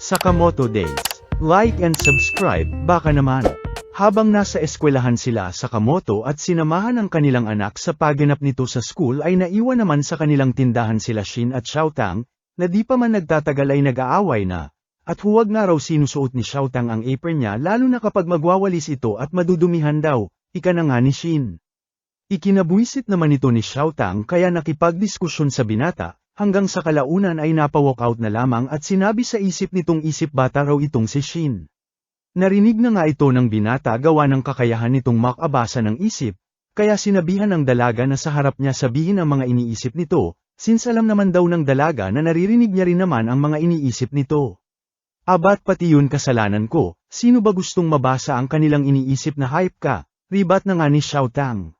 Sakamoto Days. Like and subscribe, baka naman. Habang nasa eskwelahan sila Sakamoto at sinamahan ang kanilang anak sa pagganap nito sa school ay naiwan naman sa kanilang tindahan sila Shin at Xiaotang, na di pa man nagtatagal ay nag-aaway na. At huwag nga raw sinusuot ni Xiaotang ang apron niya lalo na kapag magwawalis ito at madudumihan daw, ika na nga ni Shin. Ikinabuisit naman ito ni Xiaotang kaya nakipagdiskusyon sa binata, hanggang sa kalaunan ay napa-walkout na lamang at sinabi sa isip nitong isip bata raw itong si Shin. Narinig na nga ito ng binata gawa ng kakayahan nitong makabasa ng isip, kaya sinabihan ng dalaga na sa harap niya sabihin ang mga iniisip nito, since alam naman daw ng dalaga na naririnig niya rin naman ang mga iniisip nito. Abat pati yun kasalanan ko, sino ba gustong mabasa ang kanilang iniisip na hype ka, ribat na nga ni Xiaotang.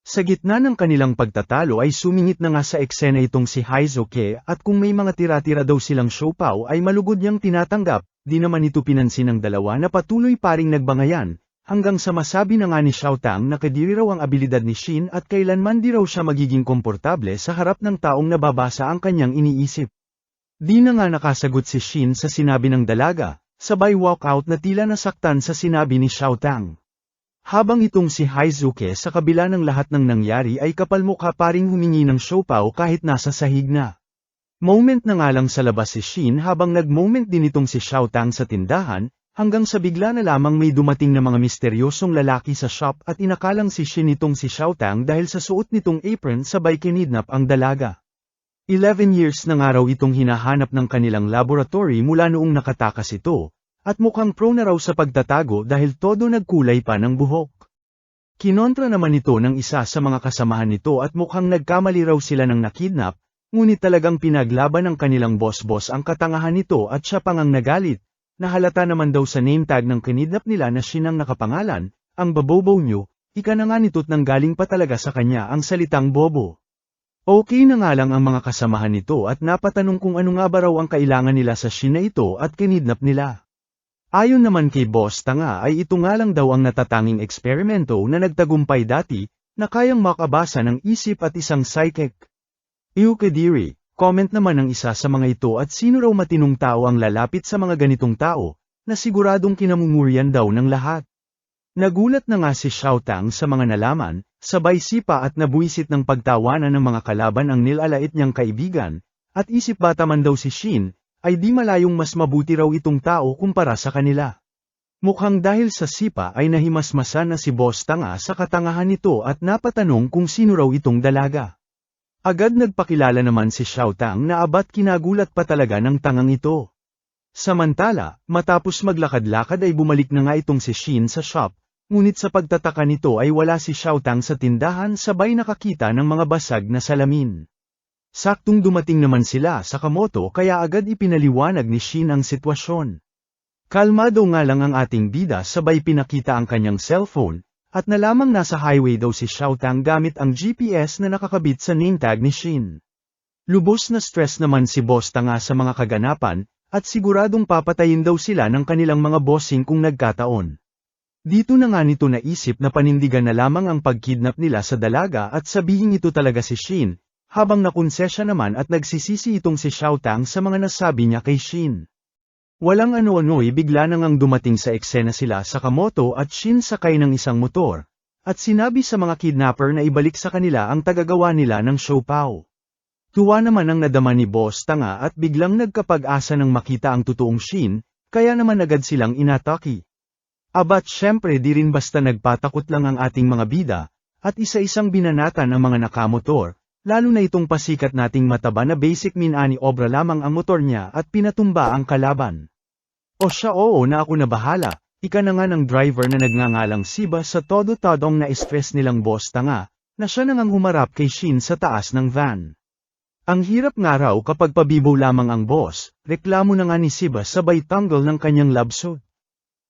Sa gitna ng kanilang pagtatalo ay sumingit na nga sa eksena itong si Haizuke at kung may mga tira-tira daw silang siopaw ay malugod niyang tinatanggap, di naman ito pinansin ng dalawa na patuloy paring nagbangayan, hanggang sa masabi na nga ni Xiaotang na kadiri raw ang abilidad ni Shin at kailanman di raw siya magiging komportable sa harap ng taong nababasa ang kanyang iniisip. Di na nga nakasagot si Shin sa sinabi ng dalaga, sabay walkout na tila nasaktan sa sinabi ni Xiaotang. Habang itong si Haizuke sa kabila ng lahat ng nangyari ay kapalmukha paring humingi ng siopaw kahit nasa sahig na. Moment na nga lang sa labas si Shin habang nag-moment din itong si Xiaotang sa tindahan, hanggang sa bigla na lamang may dumating na mga misteryosong lalaki sa shop at inakalang si Shin itong si Xiaotang dahil sa suot nitong apron sabay kinidnap ang dalaga. 11 years na nga raw itong hinahanap ng kanilang laboratory mula noong nakatakas ito. At mukhang pro na raw sa pagtatago dahil todo nagkulay pa ng buhok. Kinontra naman ito ng isa sa mga kasamahan nito at mukhang nagkamali raw sila ng nakidnap, ngunit talagang pinaglaban ng kanilang boss-boss ang katangahan nito at siya pang ang nagalit, nahalata naman daw sa name tag ng kinidnap nila na Shin ang nakapangalan, ang babobo nyo, ika na nga nito't nanggaling pa talaga sa kanya ang salitang bobo. Okay na nga lang ang mga kasamahan nito at napatanong kung ano nga ba raw ang kailangan nila sa Shin na ito at kinidnap nila. Ayon naman kay Boss Tanga ay ito nga lang daw ang natatanging eksperimento na nagtagumpay dati, na kayang makabasa ng isip at isang psychic. Ew kadiri, comment naman ng isa sa mga ito at sino raw matinong tao ang lalapit sa mga ganitong tao, na siguradong kinamumurian daw ng lahat. Nagulat na nga si Xiaotang sa mga nalaman, sabay sipa at nabuisit ng pagtawanan ng mga kalaban ang nilalait niyang kaibigan, at isip bata man daw si Shin, ay di malayong mas mabuti raw itong tao kumpara sa kanila. Mukhang dahil sa sipa ay nahimasmasan na si Boss Tanga sa katangahan nito at napatanong kung sino raw itong dalaga. Agad nagpakilala naman si Xiaotang na abat kinagulat pa talaga ng tangang ito. Samantala, matapos maglakad-lakad ay bumalik na nga itong si Shin sa shop, ngunit sa pagtataka nito ay wala si Xiaotang sa tindahan sabay nakakita ng mga basag na salamin. Saktong dumating naman sila sa Sakamoto kaya agad ipinaliwanag ni Shin ang sitwasyon. Kalmado nga lang ang ating bida sabay pinakita ang kanyang cellphone, at nalamang nasa highway daw si Xiaotang gamit ang GPS na nakakabit sa name tag ni Shin. Lubos na stress naman si Boss Tanga sa mga kaganapan, at siguradong papatayin daw sila ng kanilang mga bossing kung nagkataon. Dito na nga nito naisip na panindigan na lamang ang pagkidnap nila sa dalaga at sabihin ito talaga si Shin, habang nakonsesya naman at nagsisisi itong si Xiaotang sa mga nasabi niya kay Shin. Walang ano-ano'y bigla na ngang dumating sa eksena sila Sakamoto at Shin sakay ng isang motor, at sinabi sa mga kidnapper na ibalik sa kanila ang tagagawa nila ng siopaw. Tuwa naman ang nadama ni Boss Tanga at biglang nagkapag-asa nang makita ang totoong Shin, kaya naman agad silang inatake. Abat syempre di rin basta nagpatakot lang ang ating mga bida, at isa-isang binanatan ang mga nakamotor. Lalo na itong pasikat nating mataba na basic minani obra lamang ang motor niya at pinatumba ang kalaban. O siya oo na ako na bahala, ika na nga ng driver na nagngangalang Siba sa todo-todong na-stress nilang Boss Tanga, na siya na ngang humarap kay Shin sa taas ng van. Ang hirap nga raw kapag pabibo lamang ang boss, reklamo na nga ni Siba sabay tanggal ng kanyang love suit.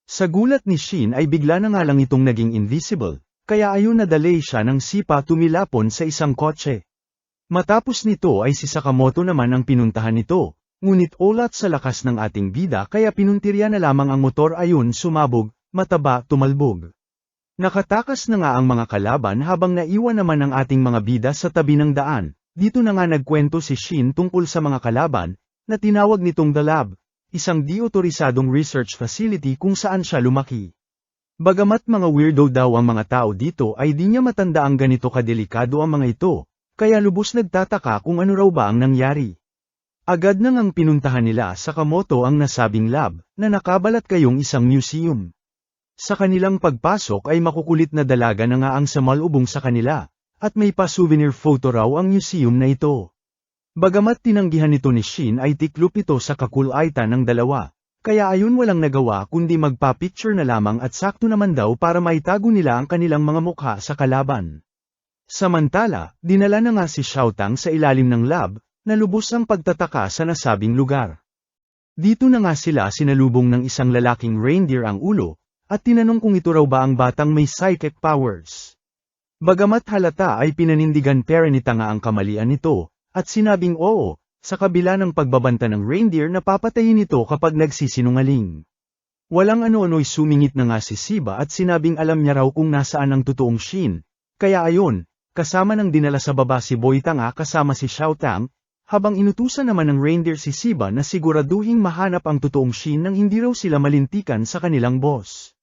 Sa gulat ni Shin ay bigla na nga lang itong naging invisible, kaya ayun na delay siya ng sipa tumilapon sa isang kotse. Matapos nito ay si Sakamoto naman ang pinuntahan nito, ngunit ulat sa lakas ng ating bida kaya pinuntirya na lamang ang motor ayon sumabog, mataba tumalbog. Nakatakas na nga ang mga kalaban habang naiwan naman ang ating mga bida sa tabi ng daan, dito na nga nagkwento si Shin tungkol sa mga kalaban, na tinawag nitong The Lab, isang di-otorisadong research facility kung saan siya lumaki. Bagamat mga weirdo daw ang mga tao dito ay di niya matanda ang ganito kadelikado ang mga ito, kaya lubos nagtataka kung ano raw ba ang nangyari. Agad nang ang pinuntahan nila sa Sakamoto ang nasabing lab, na nakabalat kayong isang museum. Sa kanilang pagpasok ay makukulit na dalaga na nga ang samalubong sa kanila, at may pa-souvenir photo raw ang museum na ito. Bagamat tinanggihan nito ni Shin ay tiklop ito sa kakulaitan ng dalawa, kaya ayon walang nagawa kundi magpa-picture na lamang at sakto naman daw para maitago nila ang kanilang mga mukha sa kalaban. Samantala, dinala na nga si Xiaotang sa ilalim ng lab, na lubos ang pagtataka sa nasabing lugar. Dito na nga sila sinalubong ng isang lalaking reindeer ang ulo, at tinanong kung ito raw ba ang batang may psychic powers. Bagamat halata ay pinanindigan pera ni Tanga ang kamalian nito, at sinabing oo, sa kabila ng pagbabanta ng reindeer na papatayin ito kapag nagsisinungaling. Walang ano-ano'y sumingit na nga si Shiba at sinabing alam niya raw kung nasaan ang totoong Shin, kaya ayon, kasama ng dinala sa baba si Boy Tanga kasama si Xiaotang, habang inutusan naman ng reindeer si Shiba na siguraduhing mahanap ang totoong Shin nang hindi raw sila malintikan sa kanilang boss.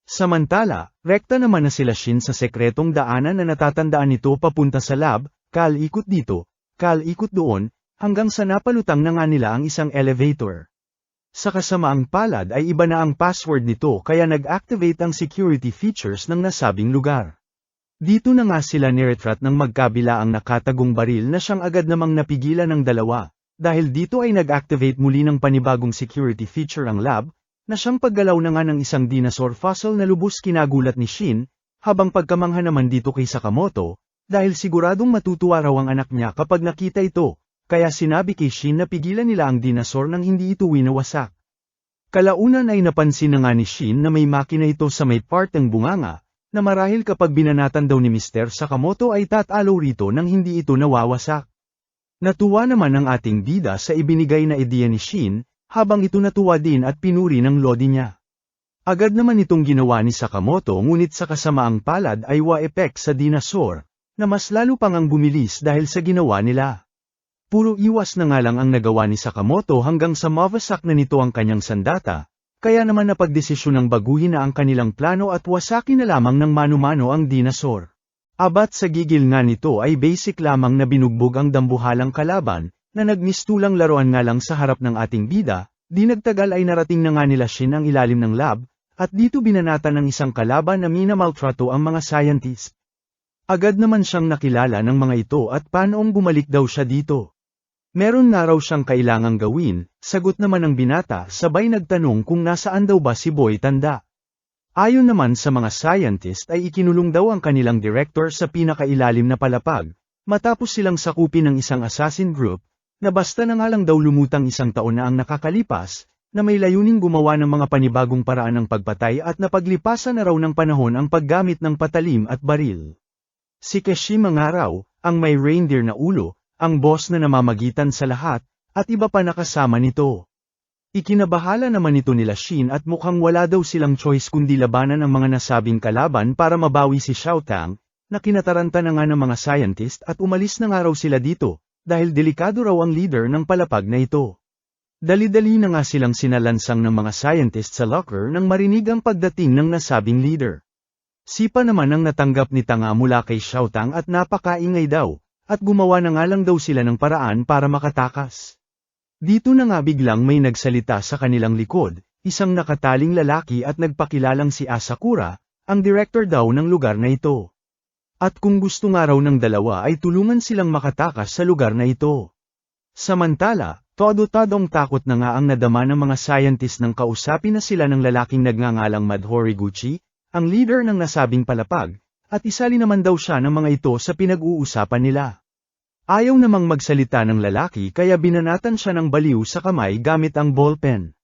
Samantala, rekta naman na sila Shin sa sekretong daanan na natatandaan nito papunta sa lab, ikot dito, ikot doon, hanggang sa napalutang na nga nila ang isang elevator. Sa kasamaang palad ay iba na ang password nito kaya nag-activate ang security features ng nasabing lugar. Dito na nga sila niretrat ng magkabila ang nakatagong baril na siyang agad namang napigilan ng dalawa, dahil dito ay nag-activate muli ng panibagong security feature ang lab, na siyang paggalaw na nga ng isang dinosaur fossil na lubos kinagulat ni Shin, habang pagkamangha naman dito kay Sakamoto, dahil siguradong matutuwa raw ang anak niya kapag nakita ito, kaya sinabi kay Shin na pigilan nila ang dinosaur nang hindi ito winawasak. Kalaunan ay napansin na nga ni Shin na may makina ito sa may part ng bunganga, na marahil kapag binanatan daw ni Mr. Sakamoto ay tatalo rito nang hindi ito nawawasak. Natuwa naman ang ating bida sa ibinigay na ideya ni Shin, habang ito natuwa din at pinuri ng lodi niya. Agad naman itong ginawa ni Sakamoto ngunit sa kasamaang palad ay wa-effect sa dinosaur, na mas lalo pang ang bumilis dahil sa ginawa nila. Puro iwas na nga lang ang nagawa ni Sakamoto hanggang sa mawasak na nito ang kanyang sandata, kaya naman napagdesisyon ng baguhin na ang kanilang plano at wasakin na lamang ng mano-mano ang dinosaur. Abat sa gigil nga nito ay basic lamang na binugbog ang dambuhalang kalaban, na nagmistulang laruan nga lang sa harap ng ating bida, di nagtagal ay narating na nga nila Shin ang ilalim ng lab, at dito binanatan ng isang kalaban na minamaltrato ang mga scientist. Agad naman siyang nakilala ng mga ito at paanoong bumalik daw siya dito. Meron na raw siyang kailangang gawin, sagot naman ng binata sabay nagtanong kung nasaan daw ba si Boy Tanda. Ayon naman sa mga scientist ay ikinulong daw ang kanilang director sa pinakailalim na palapag, matapos silang sakupin ng isang assassin group, na basta na nga lang daw lumutang isang taon na ang nakakalipas, na may layuning gumawa ng mga panibagong paraan ng pagpatay at napaglipasan na raw ng panahon ang paggamit ng patalim at baril. Si Kashima nga raw, ang may reindeer na ulo, ang boss na namamagitan sa lahat, at iba pa nakasama nito. Ikinabahala naman ito nila Shin at mukhang wala daw silang choice kundi labanan ang mga nasabing kalaban para mabawi si Xiaotang, na kinataranta na nga ng mga scientist at umalis na nga raw sila dito, dahil delikado raw ang leader ng palapag na ito. Dali-dali na nga silang sinalansang ng mga scientist sa locker nang marinig ang pagdating ng nasabing leader. Sipa naman ang natanggap ni Tanga mula kay Xiaotang at napakaingay daw, at gumawa na nga lang daw sila ng paraan para makatakas. Dito na nga biglang may nagsalita sa kanilang likod, isang nakataling lalaki at nagpakilalang si Asakura, ang director daw ng lugar na ito. At kung gusto nga raw ng dalawa ay tulungan silang makatakas sa lugar na ito. Samantala, todo-tadong takot na nga ang nadama ng mga scientist nang kausapin na sila ng lalaking nagngangalang Madhoriguchi, ang leader ng nasabing palapag, at isali naman daw siya ng mga ito sa pinag-uusapan nila. Ayaw namang magsalita ng lalaki kaya binanatan siya ng baliw sa kamay gamit ang ballpen.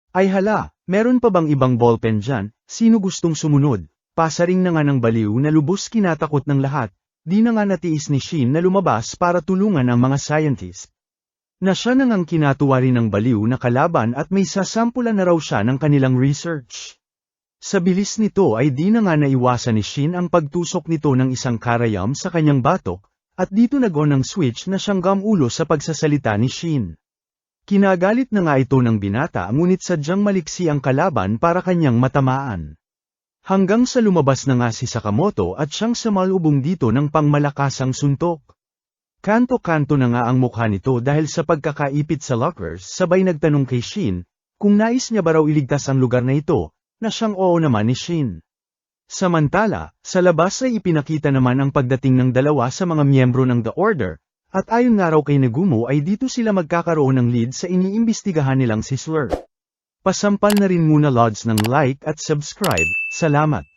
Ay hala, meron pa bang ibang ballpen dyan, sino gustong sumunod? Pasaring na nga ng baliw na lubos kinatakot ng lahat, di na nga natiis ni Shin na lumabas para tulungan ang mga scientist. Na siya na ngang kinatuwa rin ng baliw na kalaban at may sasampulan na raw siya ng kanilang research. Sa bilis nito ay di na nga naiwasan ni Shin ang pagtusok nito ng isang karayam sa kanyang batok, at dito nag-on ang switch na siyang gamulo sa pagsasalita ni Shin. Kinagalit na nga ito ng binata ngunit sadyang maliksi ang kalaban para kanyang matamaan. Hanggang sa lumabas na nga si Sakamoto at siyang sumalubong dito ng pangmalakasang suntok. Kanto-kanto na nga ang mukha nito dahil sa pagkakaipit sa lockers sabay nagtanong kay Shin, kung nais niya ba raw iligtas ang lugar na ito, na siyang oo naman ni Shin. Samantala, sa labas ay ipinakita naman ang pagdating ng dalawa sa mga miyembro ng The Order, at ayon nga raw kay Nagumo ay dito sila magkakaroon ng lead sa iniimbestigahan nilang si Slur. Pasampal na rin muna Lods ng like at subscribe, salamat.